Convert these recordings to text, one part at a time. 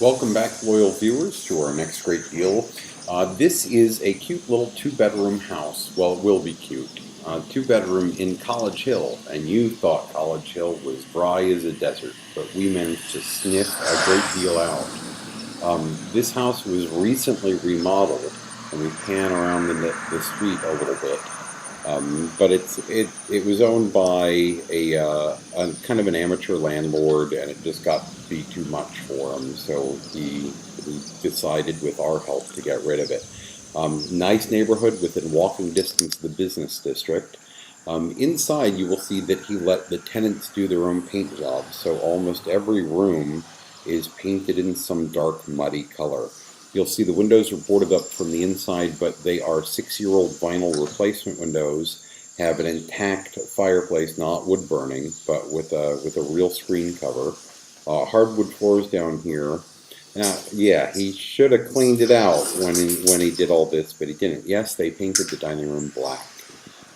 Welcome back, loyal viewers, to our next great deal. This is a cute little two-bedroom house. Well, it will be cute. Two-bedroom in College Hill, and you thought College Hill was dry as a desert, but we managed to sniff a great deal out. This house was recently remodeled, and we pan around the street a little bit. But it was owned by a kind of an amateur landlord, and it just got to be too much for him. So he decided, with our help, to get rid of it. Nice neighborhood within walking distance of the business district. Inside, you will see that he let the tenants do their own paint jobs. So almost every room is painted in some dark, muddy color. You'll see the windows are boarded up from the inside, but they are 6-year-old vinyl replacement windows, have an intact fireplace, not wood burning, but with a real screen cover. Hardwood floors down here. Now, yeah, he should have cleaned it out when he did all this, but he didn't. Yes, they painted the dining room black.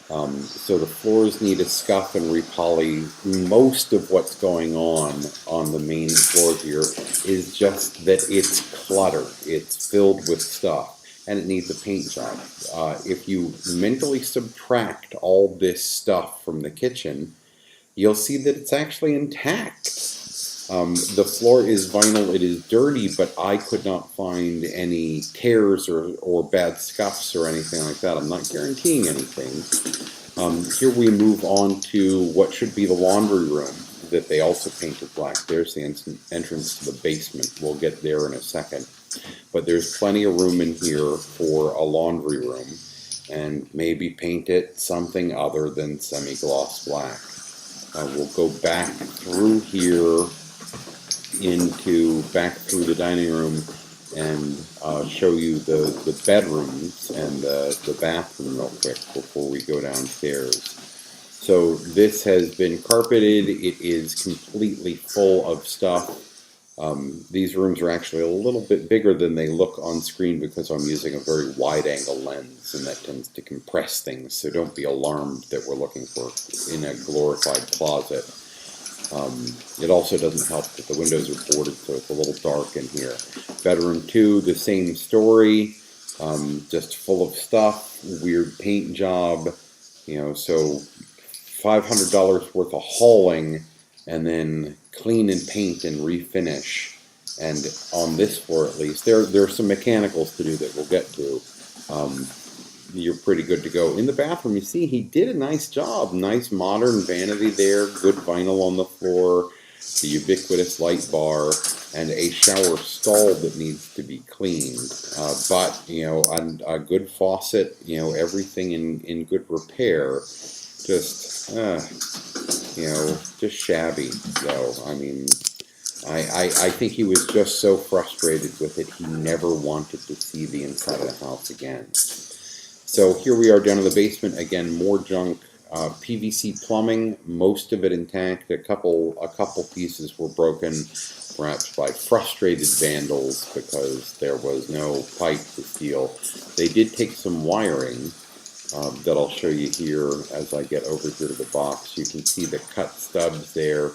So the floors need a scuff and repoly. Most of what's going on the main floor here is just that it's cluttered. It's filled with stuff, and it needs a paint job. If you mentally subtract all this stuff from the kitchen, you'll see that it's actually intact. The floor is vinyl, it is dirty, but I could not find any tears or bad scuffs or anything like that. I'm not guaranteeing anything. Here we move on to what should be the laundry room that they also painted black. There's the entrance to the basement. We'll get there in a second. But there's plenty of room in here for a laundry room, and maybe paint it something other than semi-gloss black. We'll go back through here back through the dining room and show you the bedrooms and the bathroom real quick before we go downstairs. So this has been carpeted. It is completely full of stuff. These rooms are actually a little bit bigger than they look on screen because I'm using a very wide angle lens, and that tends to compress things, so don't be alarmed that we're looking for in a glorified closet. It also doesn't help that the windows are boarded, so it's a little dark in here. Bedroom 2, the same story, just full of stuff, weird paint job, so $500 worth of hauling, and then clean and paint and refinish. And on this floor, at least, there's some mechanicals to do that we'll get to. You're pretty good to go. In the bathroom, you see he did a nice job. Nice modern vanity there, good vinyl on the floor, the ubiquitous light bar, and a shower stall that needs to be cleaned. But a good faucet, everything in good repair. Just shabby. So, I think he was just so frustrated with it, he never wanted to see the inside of the house again. So here we are down in the basement again, more junk. PVC plumbing, most of it intact. A couple pieces were broken, perhaps by frustrated vandals because there was no pipe to steal. They did take some wiring that I'll show you here as I get over here to the box. You can see the cut stubs there.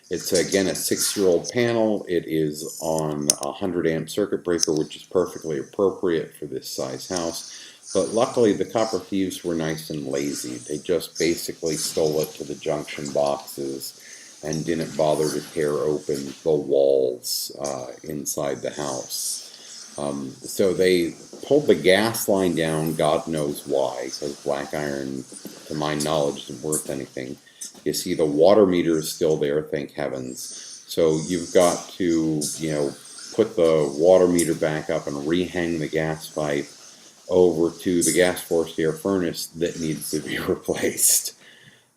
It's again a 6-year-old panel. It is on a 100 amp circuit breaker, which is perfectly appropriate for this size house. But luckily, the copper thieves were nice and lazy. They just basically stole it to the junction boxes and didn't bother to tear open the walls inside the house. So they pulled the gas line down, God knows why, because black iron, to my knowledge, isn't worth anything. You see the water meter is still there, thank heavens. So you've got to, put the water meter back up and rehang the gas pipe over to the gas forced air furnace that needs to be replaced.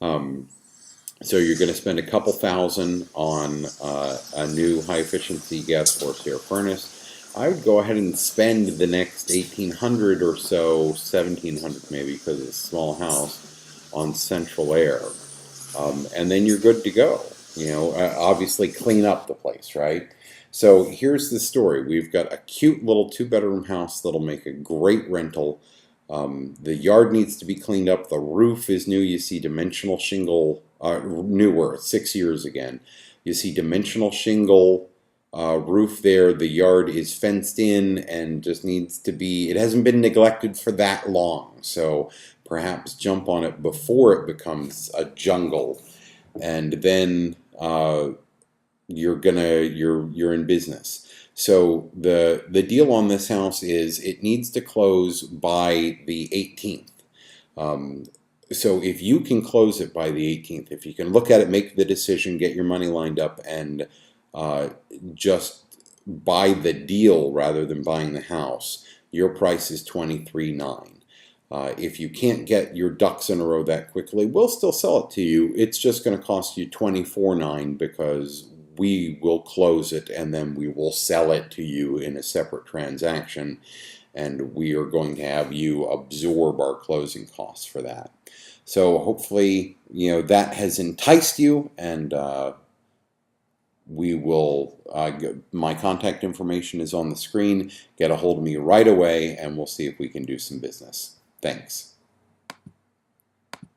So you're going to spend a couple thousand on a new high efficiency gas forced air furnace. I would go ahead and spend the next $1,800 or so, $1,700 maybe because it's a small house, on central air. And then you're good to go. Obviously clean up the place, right? So here's the story. We've got a cute little 2-bedroom house that'll make a great rental. The yard needs to be cleaned up. The roof is new. You see dimensional shingle, newer, 6 years again. You see dimensional shingle roof there. The yard is fenced in and just needs to be, it hasn't been neglected for that long. So perhaps jump on it before it becomes a jungle, and then you're in business. So the deal on this house is it needs to close by the 18th. So if you can close it by the 18th, if you can look at it, make the decision, get your money lined up, and just buy the deal rather than buying the house, your price is $23,900. If you can't get your ducks in a row that quickly, we'll still sell it to you. It's just going to cost you $24,900 because we will close it and then we will sell it to you in a separate transaction, and we are going to have you absorb our closing costs for that. So hopefully, that has enticed you, and we will, my contact information is on the screen. Get a hold of me right away, and we'll see if we can do some business. Thanks.